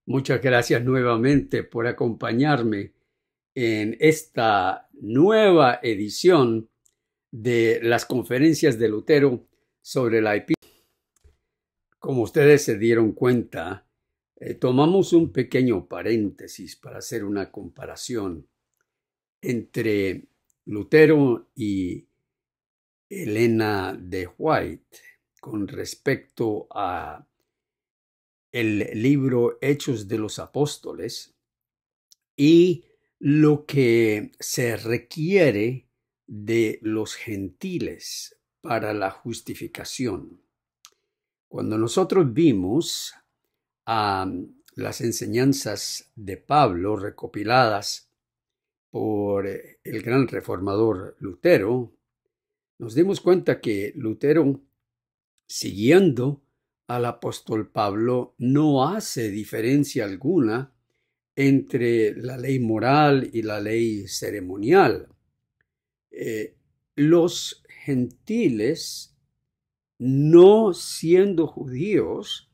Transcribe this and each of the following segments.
Muchas gracias nuevamente por acompañarme en esta nueva edición de las conferencias de Lutero sobre la epístola. Como ustedes se dieron cuenta, tomamos un pequeño paréntesis para hacer una comparación entre Lutero y Elena de White con respecto a el libro Hechos de los Apóstoles y lo que se requiere de los gentiles para la justificación. Cuando nosotros vimos las enseñanzas de Pablo recopiladas por el gran reformador Lutero, nos dimos cuenta que Lutero, siguiendo al apóstol Pablo, no hace diferencia alguna entre la ley moral y la ley ceremonial. Los gentiles, no siendo judíos,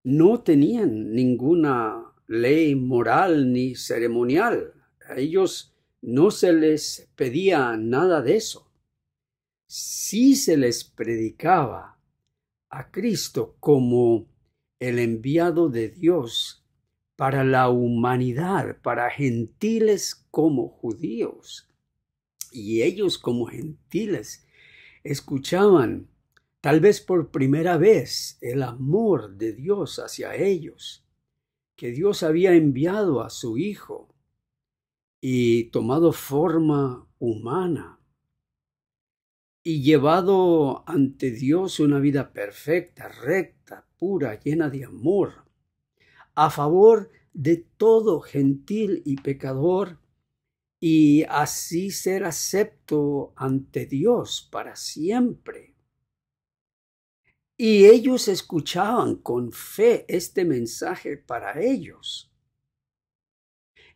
no tenían ninguna ley moral ni ceremonial. A ellos no se les pedía nada de eso. Sí se les predicaba a Cristo como el enviado de Dios para la humanidad, para gentiles como judíos. Y ellos como gentiles escuchaban, tal vez por primera vez, el amor de Dios hacia ellos, que Dios había enviado a su Hijo y tomado forma humana y llevado ante Dios una vida perfecta, recta, pura, llena de amor, a favor de todo gentil y pecador, y así ser acepto ante Dios para siempre. Y ellos escuchaban con fe este mensaje para ellos.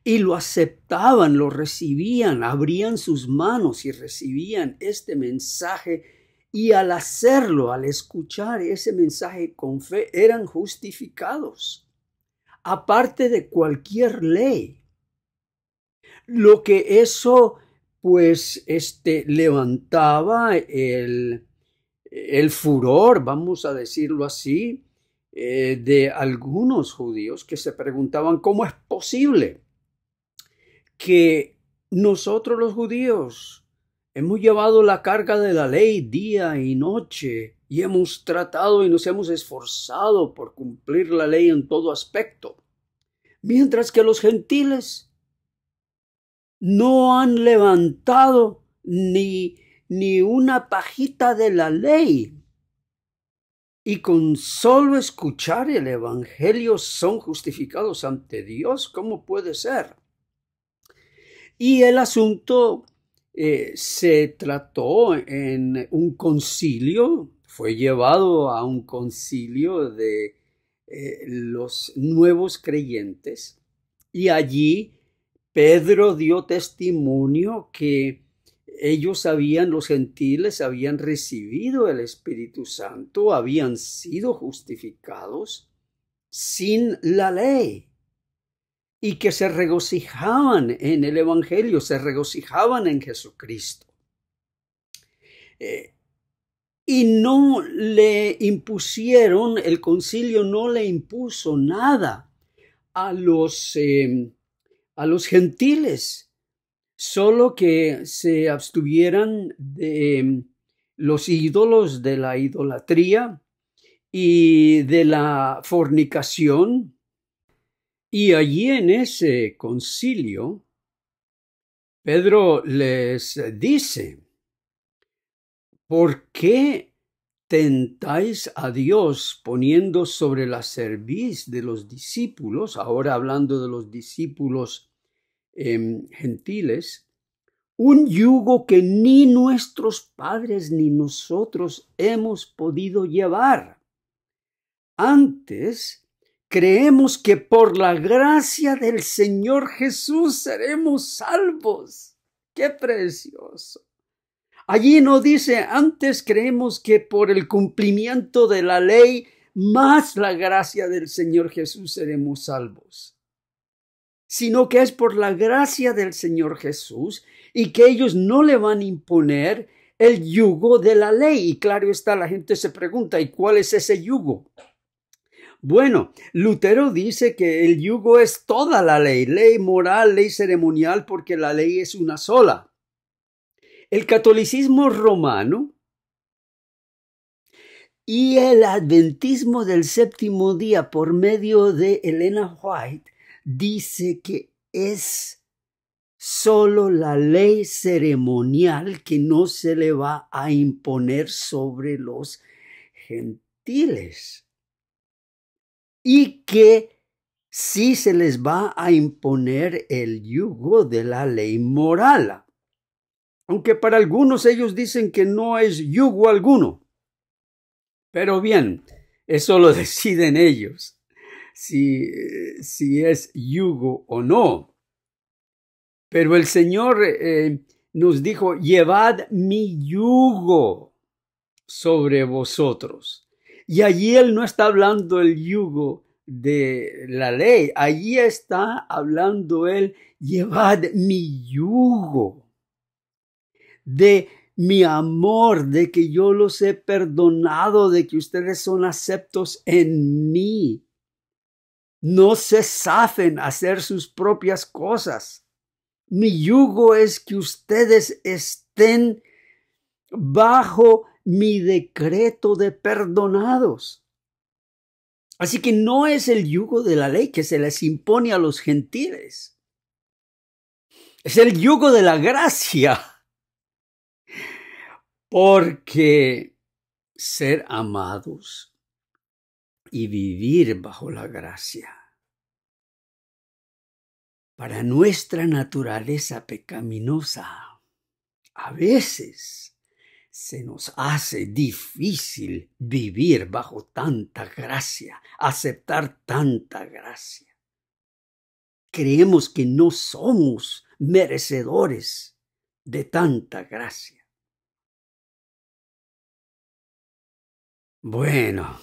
Y lo aceptaban, lo recibían, abrían sus manos y recibían este mensaje. Y al hacerlo, al escuchar ese mensaje con fe, eran justificados, aparte de cualquier ley. Lo que eso, pues, levantaba el furor, vamos a decirlo así, de algunos judíos que se preguntaban cómo es posible que nosotros los judíos hemos llevado la carga de la ley día y noche y hemos tratado y nos hemos esforzado por cumplir la ley en todo aspecto, mientras que los gentiles no han levantado ni una pajita de la ley. Y con solo escuchar el Evangelio son justificados ante Dios. ¿Cómo puede ser? Y el asunto se trató en un concilio, fue llevado a un concilio de los nuevos creyentes, y allí Pedro dio testimonio que los gentiles habían recibido el Espíritu Santo, habían sido justificados sin la ley y que se regocijaban en el Evangelio, se regocijaban en Jesucristo. Y no le impusieron, el concilio no le impuso nada a los gentiles, solo que se abstuvieran de los ídolos, de la idolatría y de la fornicación. Y allí en ese concilio, Pedro les dice: ¿por qué tentáis a Dios poniendo sobre la cerviz de los discípulos, ahora hablando de los discípulos gentiles, un yugo que ni nuestros padres ni nosotros hemos podido llevar? Antes, creemos que por la gracia del Señor Jesús seremos salvos. ¡Qué precioso! Allí no dice, antes creemos que por el cumplimiento de la ley más la gracia del Señor Jesús seremos salvos, sino que es por la gracia del Señor Jesús y que ellos no le van a imponer el yugo de la ley. Y claro está, la gente se pregunta, ¿y cuál es ese yugo? Bueno, Lutero dice que el yugo es toda la ley moral, ley ceremonial, porque la ley es una sola. El catolicismo romano y el adventismo del séptimo día por medio de Elena White dice que es solo la ley ceremonial que no se le va a imponer sobre los gentiles y que sí se les va a imponer el yugo de la ley moral, aunque para algunos ellos dicen que no es yugo alguno. Pero bien, eso lo deciden ellos, si es yugo o no. Pero el Señor nos dijo, llevad mi yugo sobre vosotros. Y allí Él no está hablando el yugo de la ley, allí está hablando Él, llevad mi yugo de mi amor, de que yo los he perdonado, de que ustedes son aceptos en mí. No se zafen a hacer sus propias cosas. Mi yugo es que ustedes estén bajo mi decreto de perdonados. Así que no es el yugo de la ley que se les impone a los gentiles. Es el yugo de la gracia. Porque ser amados y vivir bajo la gracia para nuestra naturaleza pecaminosa a veces se nos hace difícil vivir bajo tanta gracia, aceptar tanta gracia. Creemos que no somos merecedores de tanta gracia. Bueno,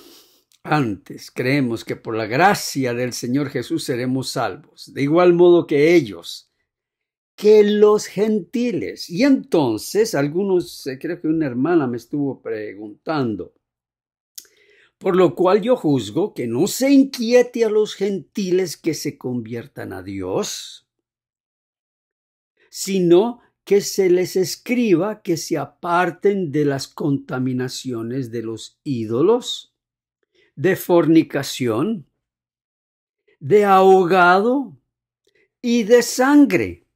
antes creemos que por la gracia del Señor Jesús seremos salvos, de igual modo que ellos, que los gentiles. Y entonces algunos, creo que una hermana me estuvo preguntando, por lo cual yo juzgo que no se inquiete a los gentiles que se conviertan a Dios, sino que se les escriba que se aparten de las contaminaciones de los ídolos, de fornicación, de ahogado y de sangre.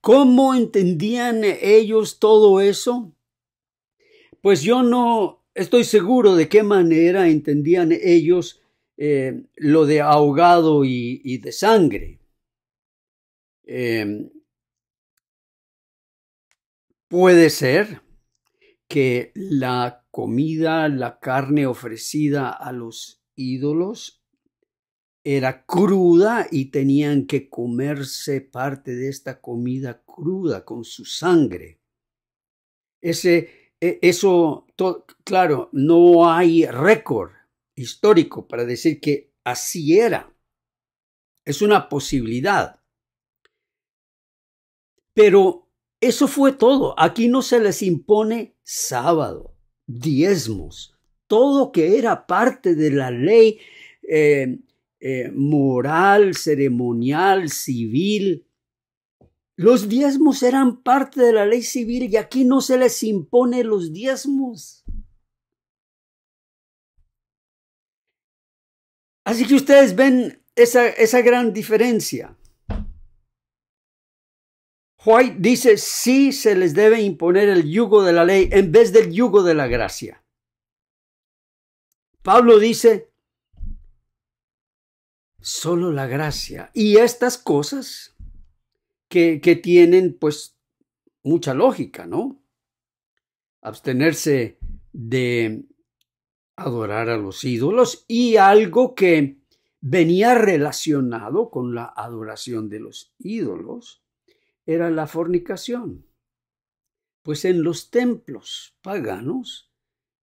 ¿Cómo entendían ellos todo eso? Pues yo no estoy seguro de qué manera entendían ellos lo de ahogado y de sangre. Puede ser que la comida, la carne ofrecida a los ídolos era cruda y tenían que comerse parte de esta comida cruda con su sangre. Claro, no hay récord histórico para decir que así era. Es una posibilidad. Pero eso fue todo. Aquí no se les impone sábado, diezmos, todo que era parte de la ley moral, ceremonial, civil. Los diezmos eran parte de la ley civil y aquí no se les impone los diezmos. Así que ustedes ven esa gran diferencia. White dice, sí se les debe imponer el yugo de la ley en vez del yugo de la gracia. Pablo dice, solo la gracia. Y estas cosas que tienen pues mucha lógica, ¿no? Abstenerse de adorar a los ídolos y algo que venía relacionado con la adoración de los ídolos era la fornicación. Pues en los templos paganos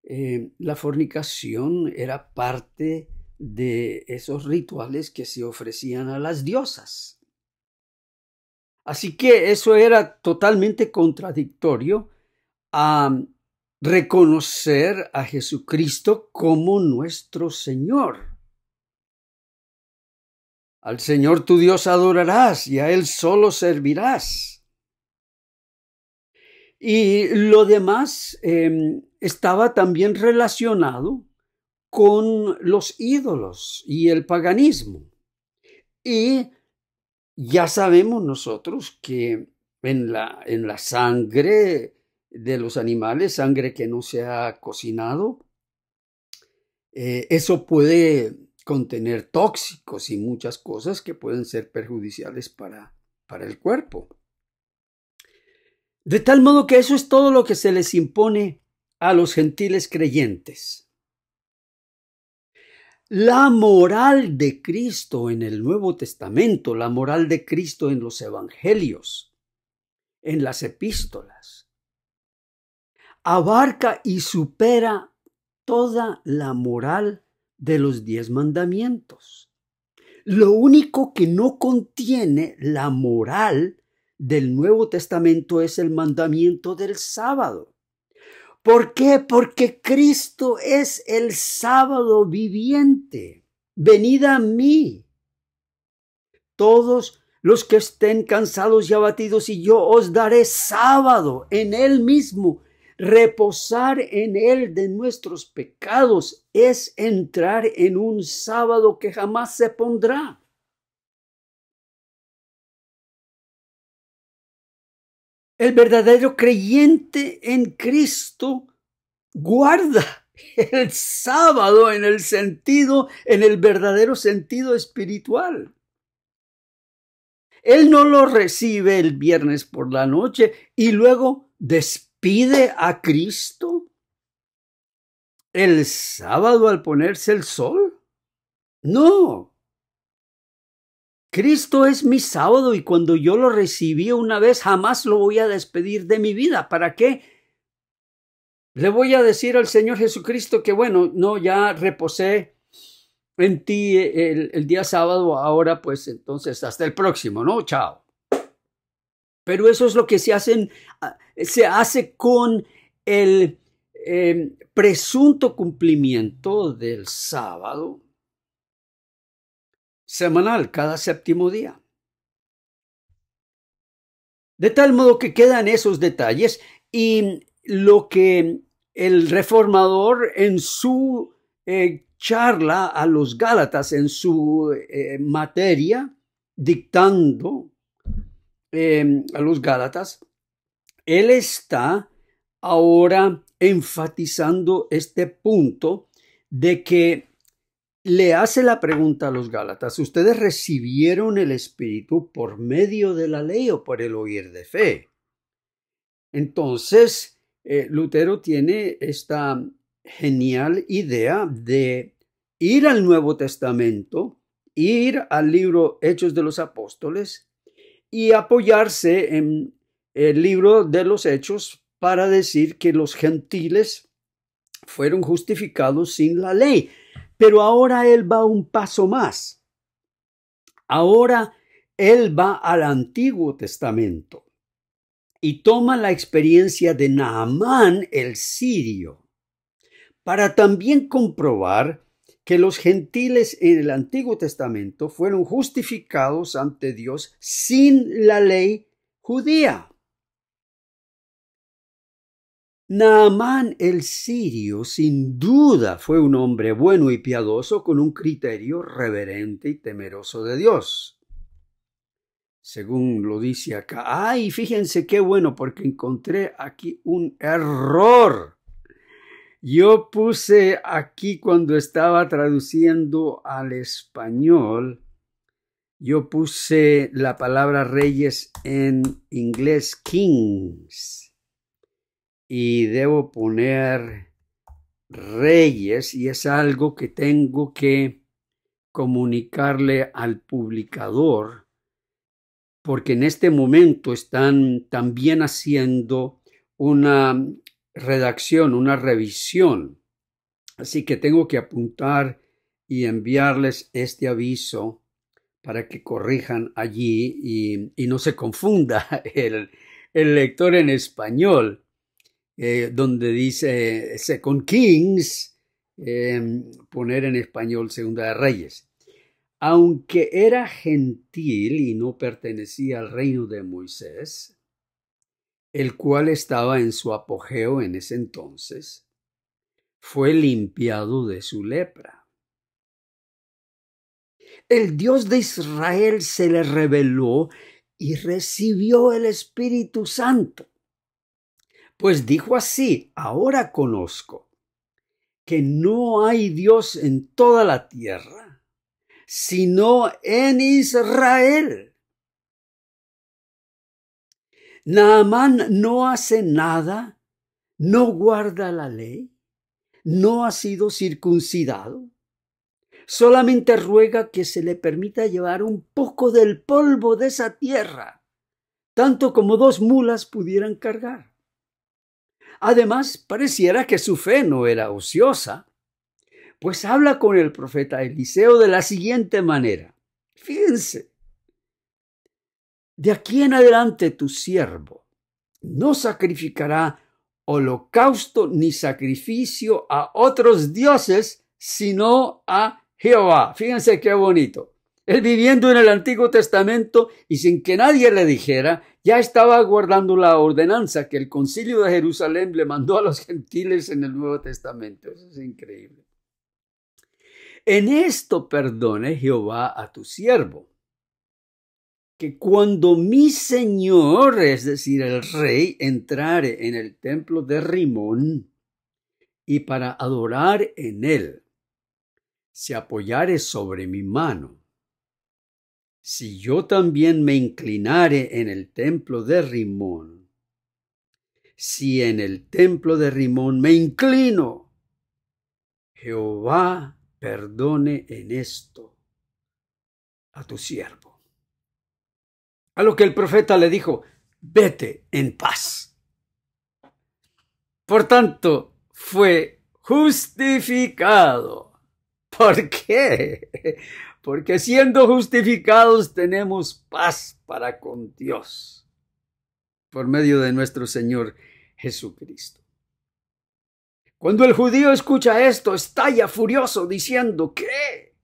la fornicación era parte de esos rituales que se ofrecían a las diosas. Así que eso era totalmente contradictorio a reconocer a Jesucristo como nuestro Señor. Al Señor tu Dios adorarás y a Él solo servirás. Y lo demás estaba también relacionado con los ídolos y el paganismo. Y ya sabemos nosotros que en la sangre de los animales, sangre que no se ha cocinado, eso puede contener tóxicos y muchas cosas que pueden ser perjudiciales para el cuerpo. De tal modo que eso es todo lo que se les impone a los gentiles creyentes. La moral de Cristo en el Nuevo Testamento, la moral de Cristo en los evangelios, en las epístolas, abarca y supera toda la moral de los 10 mandamientos. Lo único que no contiene la moral del Nuevo Testamento es el mandamiento del sábado. ¿Por qué? Porque Cristo es el sábado viviente. Venid a mí, todos los que estén cansados y abatidos, y yo os daré sábado en Él mismo. Reposar en Él de nuestros pecados es entrar en un sábado que jamás se pondrá. El verdadero creyente en Cristo guarda el sábado en el verdadero sentido espiritual. Él no lo recibe el viernes por la noche y luego despide a Cristo el sábado al ponerse el sol. No. Cristo es mi sábado y cuando yo lo recibí una vez, jamás lo voy a despedir de mi vida. ¿Para qué? Le voy a decir al Señor Jesucristo que bueno, no, ya reposé en ti el día sábado, ahora pues entonces hasta el próximo, ¿no? Chao. Pero eso es lo que se hace con el presunto cumplimiento del sábado semanal, cada séptimo día. De tal modo que quedan esos detalles y lo que el reformador en su charla a los Gálatas, en su materia, dictando a los Gálatas, él está ahora enfatizando este punto de que le hace la pregunta a los Gálatas: ¿ustedes recibieron el Espíritu por medio de la ley o por el oír de fe? Entonces, Lutero tiene esta genial idea de ir al Nuevo Testamento, ir al libro Hechos de los Apóstoles y apoyarse en el libro de los Hechos para decir que los gentiles fueron justificados sin la ley. Pero ahora él va un paso más. Ahora él va al Antiguo Testamento y toma la experiencia de Naamán el sirio para también comprobar que los gentiles en el Antiguo Testamento fueron justificados ante Dios sin la ley judía. Naamán el sirio sin duda fue un hombre bueno y piadoso con un criterio reverente y temeroso de Dios. Según lo dice acá. ¡Ay, fíjense qué bueno! Porque encontré aquí un error. Yo puse aquí cuando estaba traduciendo al español, yo puse la palabra reyes en inglés kings. Y debo poner reyes, y es algo que tengo que comunicarle al publicador, porque en este momento están también haciendo una redacción, una revisión. Así que tengo que apuntar y enviarles este aviso para que corrijan allí y no se confunda el lector en español, donde dice Second Kings, poner en español Segunda de Reyes. Aunque era gentil y no pertenecía al reino de Moisés, el cual estaba en su apogeo en ese entonces, fue limpiado de su lepra. El Dios de Israel se le reveló y recibió el Espíritu Santo. Pues dijo así: ahora conozco que no hay Dios en toda la tierra, sino en Israel. Naamán no hace nada, no guarda la ley, no ha sido circuncidado. Solamente ruega que se le permita llevar un poco del polvo de esa tierra, tanto como 2 mulas pudieran cargar. Además, pareciera que su fe no era ociosa, pues habla con el profeta Eliseo de la siguiente manera. Fíjense, de aquí en adelante tu siervo no sacrificará holocausto ni sacrificio a otros dioses, sino a Jehová. Fíjense qué bonito. Él viviendo en el Antiguo Testamento y sin que nadie le dijera, ya estaba guardando la ordenanza que el Concilio de Jerusalén le mandó a los gentiles en el Nuevo Testamento. Eso es increíble. En esto perdone Jehová a tu siervo, que cuando mi señor, es decir, el rey, entrare en el templo de Rimón y para adorar en él, se apoyare sobre mi mano. Si yo también me inclinare en el templo de Rimón, si en el templo de Rimón me inclino, Jehová perdone en esto a tu siervo. A lo que el profeta le dijo: vete en paz. Por tanto, fue justificado. ¿Por qué? Porque siendo justificados tenemos paz para con Dios por medio de nuestro Señor Jesucristo. Cuando el judío escucha esto, estalla furioso diciendo: ¿qué?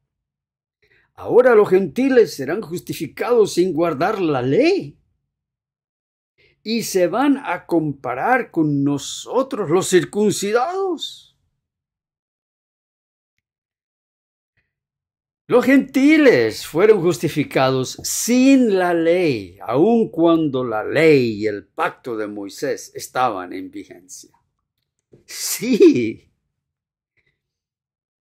Ahora los gentiles serán justificados sin guardar la ley y se van a comparar con nosotros los circuncidados. Los gentiles fueron justificados sin la ley, aun cuando la ley y el pacto de Moisés estaban en vigencia. Sí,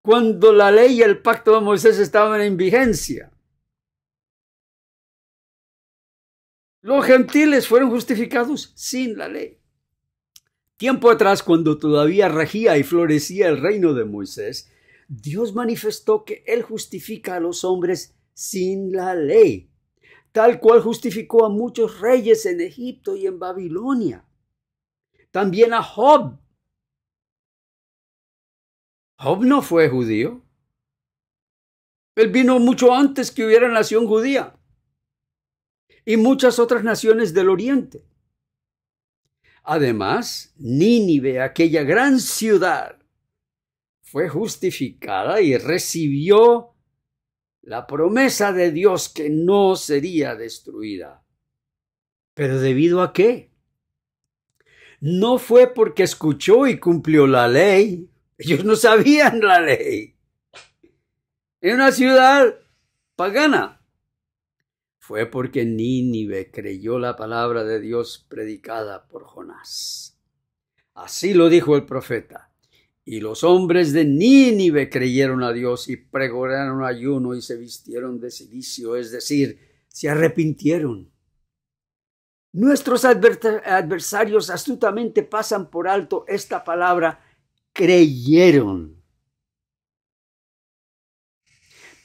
cuando la ley y el pacto de Moisés estaban en vigencia. Los gentiles fueron justificados sin la ley. Tiempo atrás, cuando todavía regía y florecía el reino de Moisés, Dios manifestó que Él justifica a los hombres sin la ley, tal cual justificó a muchos reyes en Egipto y en Babilonia. También a Job. Job no fue judío. Él vino mucho antes que hubiera nación judía y muchas otras naciones del oriente. Además, Nínive, aquella gran ciudad, fue justificada y recibió la promesa de Dios que no sería destruida. ¿Pero debido a qué? No fue porque escuchó y cumplió la ley. Ellos no sabían la ley. En una ciudad pagana. Fue porque Nínive creyó la palabra de Dios predicada por Jonás. Así lo dijo el profeta. Y los hombres de Nínive creyeron a Dios y pregonaron ayuno y se vistieron de cilicio, es decir, se arrepintieron. Nuestros adversarios astutamente pasan por alto esta palabra: creyeron.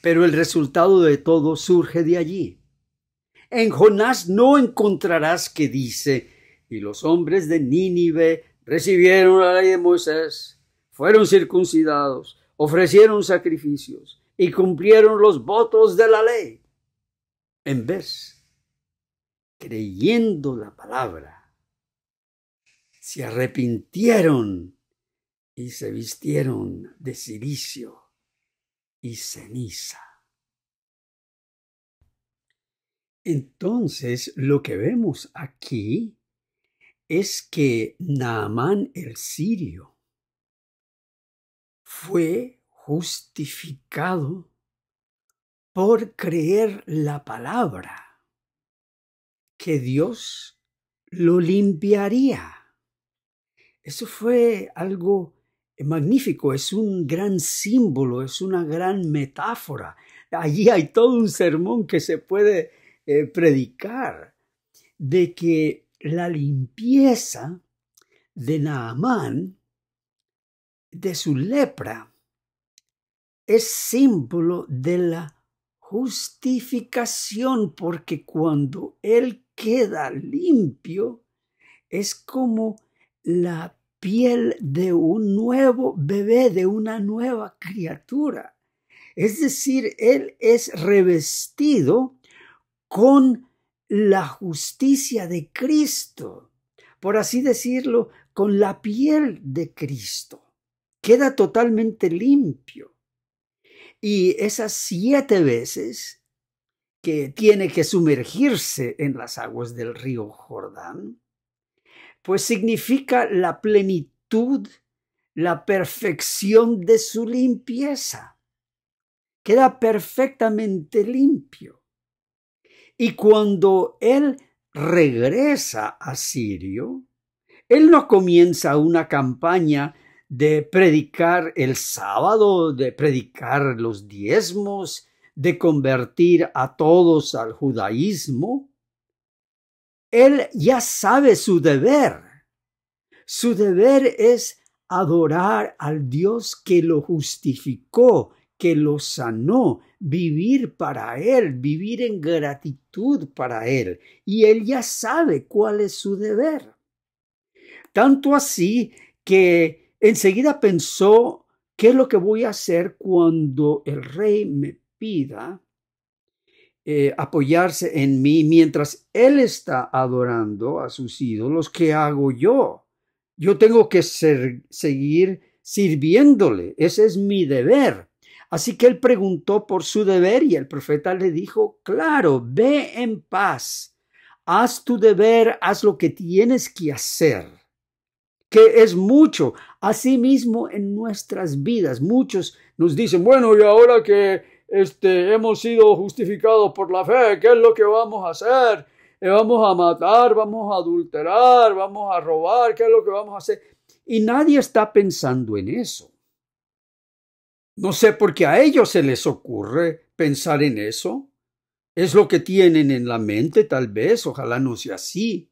Pero el resultado de todo surge de allí. En Jonás no encontrarás que dice: y los hombres de Nínive recibieron la ley de Moisés, fueron circuncidados, ofrecieron sacrificios y cumplieron los votos de la ley. En vez, creyendo la palabra, se arrepintieron y se vistieron de cilicio y ceniza. Entonces, lo que vemos aquí es que Naamán el sirio fue justificado por creer la palabra, que Dios lo limpiaría. Eso fue algo magnífico, es un gran símbolo, es una gran metáfora. Allí hay todo un sermón que se puede predicar de que la limpieza de Naamán, de su lepra, es símbolo de la justificación, porque cuando él queda limpio, es como la piel de un nuevo bebé, de una nueva criatura. Es decir, él es revestido con la justicia de Cristo, por así decirlo, con la piel de Cristo. Queda totalmente limpio. Y esas 7 veces que tiene que sumergirse en las aguas del río Jordán, pues significa la plenitud, la perfección de su limpieza. Queda perfectamente limpio. Y cuando él regresa a Sirio, él no comienza una campaña de predicar el sábado, de predicar los diezmos, de convertir a todos al judaísmo. Él ya sabe su deber. Su deber es adorar al Dios que lo justificó, que lo sanó, vivir para Él, vivir en gratitud para Él. Y Él ya sabe cuál es su deber. Tanto así que enseguida pensó, ¿qué es lo que voy a hacer cuando el rey me pida apoyarse en mí mientras Él está adorando a sus ídolos? ¿Qué hago yo? Yo tengo que seguir sirviéndole. Ese es mi deber. Así que él preguntó por su deber y el profeta le dijo, claro, ve en paz, haz tu deber, haz lo que tienes que hacer, que es mucho. Asimismo en nuestras vidas, muchos nos dicen, bueno, y ahora que hemos sido justificados por la fe, ¿qué es lo que vamos a hacer? Vamos a matar, vamos a adulterar, vamos a robar, ¿qué es lo que vamos a hacer? Y nadie está pensando en eso. No sé por qué a ellos se les ocurre pensar en eso. Es lo que tienen en la mente, tal vez, ojalá no sea así.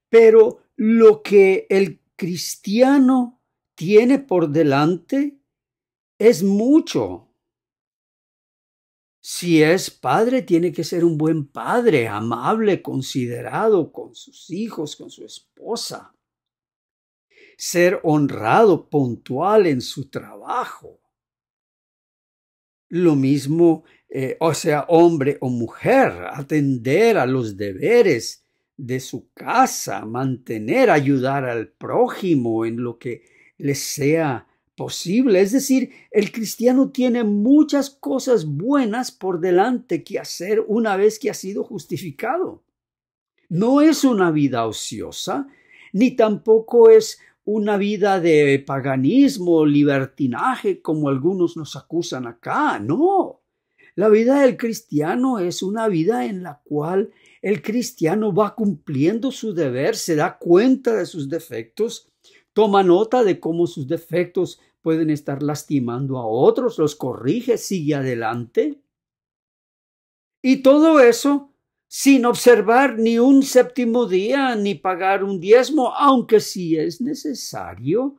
Pero lo que el cristiano tiene por delante es mucho. Si es padre, tiene que ser un buen padre, amable, considerado con sus hijos, con su esposa. Ser honrado, puntual en su trabajo. Lo mismo, o sea, hombre o mujer, atender a los deberes de su casa, mantener, ayudar al prójimo en lo que les sea posible. Es decir, el cristiano tiene muchas cosas buenas por delante que hacer una vez que ha sido justificado. No es una vida ociosa, ni tampoco es una vida de paganismo, libertinaje, como algunos nos acusan acá. No, la vida del cristiano es una vida en la cual el cristiano va cumpliendo su deber, se da cuenta de sus defectos, toma nota de cómo sus defectos pueden estar lastimando a otros, los corrige, sigue adelante. Y todo eso sin observar ni un séptimo día, ni pagar un diezmo, aunque sí es necesario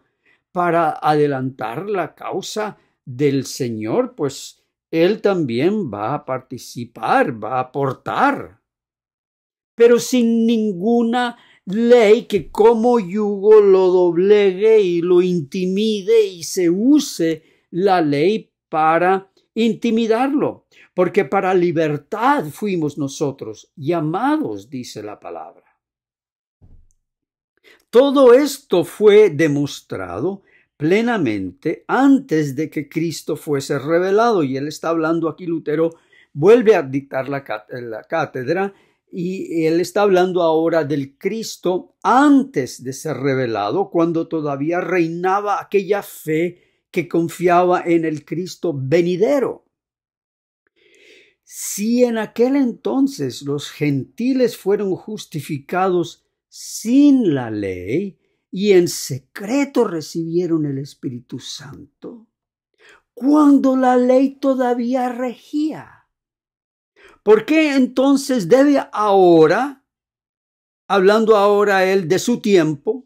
para adelantar la causa del Señor, pues Él también va a participar, va a aportar, pero sin ninguna ley que como yugo lo doblegue y lo intimide y se use la ley para intimidarlo, porque para libertad fuimos nosotros llamados, dice la palabra. Todo esto fue demostrado plenamente antes de que Cristo fuese revelado, y él está hablando aquí, Lutero vuelve a dictar la cátedra, y él está hablando ahora del Cristo antes de ser revelado, cuando todavía reinaba aquella fe que confiaba en el Cristo venidero. Si en aquel entonces los gentiles fueron justificados sin la ley y en secreto recibieron el Espíritu Santo, cuando la ley todavía regía, ¿por qué entonces debe ahora, hablando ahora él de su tiempo,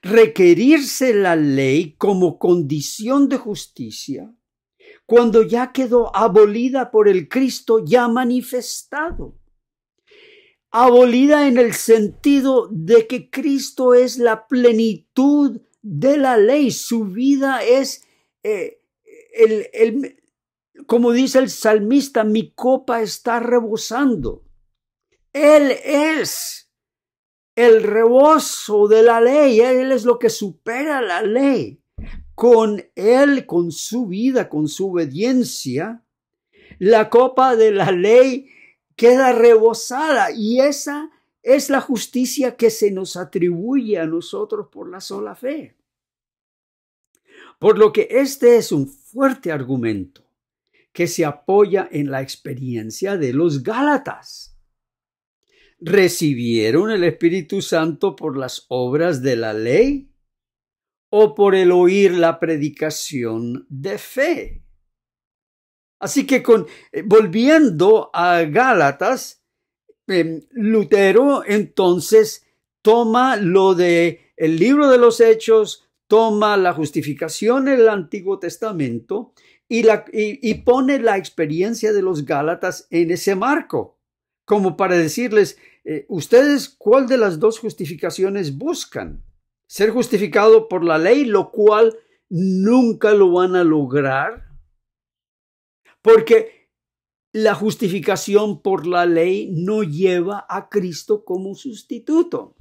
requerirse la ley como condición de justicia cuando ya quedó abolida por el Cristo ya manifestado? Abolida en el sentido de que Cristo es la plenitud de la ley. Su vida es, como dice el salmista, mi copa está rebosando. Él es el rebozo de la ley. Él es lo que supera la ley. Con él, con su vida, con su obediencia, la copa de la ley queda rebosada, y esa es la justicia que se nos atribuye a nosotros por la sola fe. Por lo que este es un fuerte argumento que se apoya en la experiencia de los Gálatas. ¿Recibieron el Espíritu Santo por las obras de la ley o por el oír la predicación de fe? Así que volviendo a Gálatas, Lutero entonces toma lo de el libro de los Hechos, toma la justificación en el Antiguo Testamento y pone la experiencia de los Gálatas en ese marco, como para decirles, ustedes, ¿cuál de las dos justificaciones buscan? Ser justificado por la ley, lo cual nunca lo van a lograr, porque la justificación por la ley no lleva a Cristo como sustituto,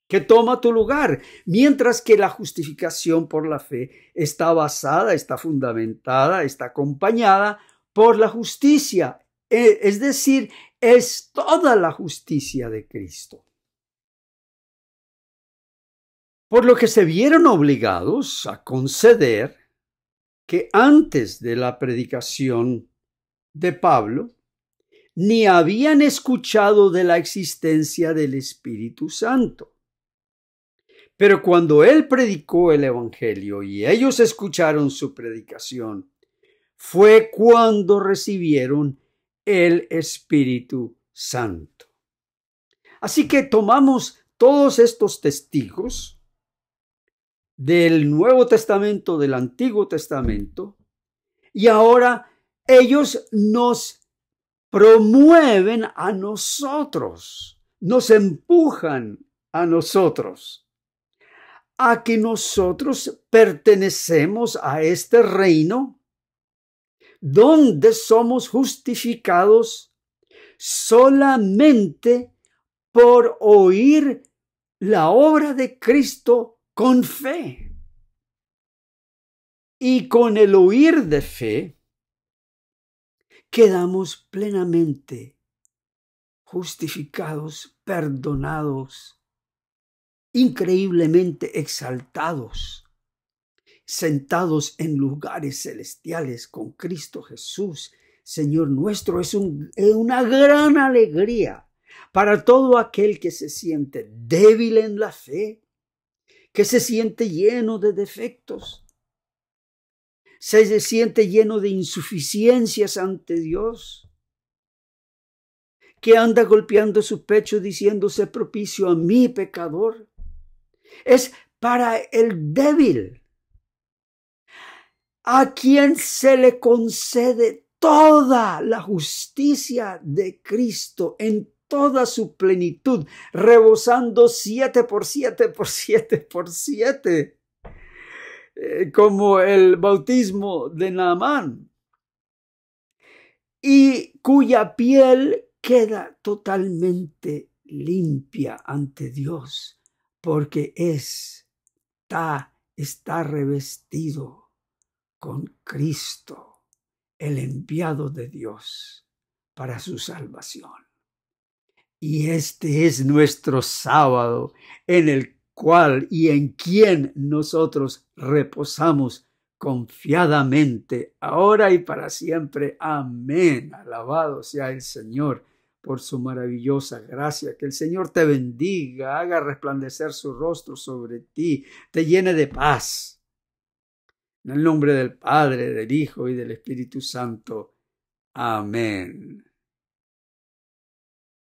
que toma tu lugar, mientras que la justificación por la fe está basada, está fundamentada, está acompañada por la justicia, es decir, es toda la justicia de Cristo. Por lo que se vieron obligados a conceder que antes de la predicación de Pablo, ni habían escuchado de la existencia del Espíritu Santo. Pero cuando él predicó el Evangelio y ellos escucharon su predicación, fue cuando recibieron el Espíritu Santo. Así que tomamos todos estos testigos del Nuevo Testamento, del Antiguo Testamento, y ahora ellos nos promueven a nosotros, nos empujan a nosotros, a que nosotros pertenecemos a este reino donde somos justificados solamente por oír la obra de Cristo con fe. Y con el oír de fe, quedamos plenamente justificados, perdonados, increíblemente exaltados, sentados en lugares celestiales con Cristo Jesús, Señor nuestro. Es una gran alegría para todo aquel que se siente débil en la fe, que se siente lleno de defectos, se siente lleno de insuficiencias ante Dios, que anda golpeando su pecho diciéndose propicio a mí, pecador. Es para el débil, a quien se le concede toda la justicia de Cristo en toda su plenitud, rebosando 7 por 7 por 7 por 7, como el bautismo de Naamán, y cuya piel queda totalmente limpia ante Dios, porque está revestido con Cristo, el enviado de Dios para su salvación. Y este es nuestro sábado, en el cual y en quien nosotros reposamos confiadamente, ahora y para siempre. Amén. Alabado sea el Señor por su maravillosa gracia. Que el Señor te bendiga, haga resplandecer su rostro sobre ti, te llene de paz. En el nombre del Padre, del Hijo y del Espíritu Santo. Amén.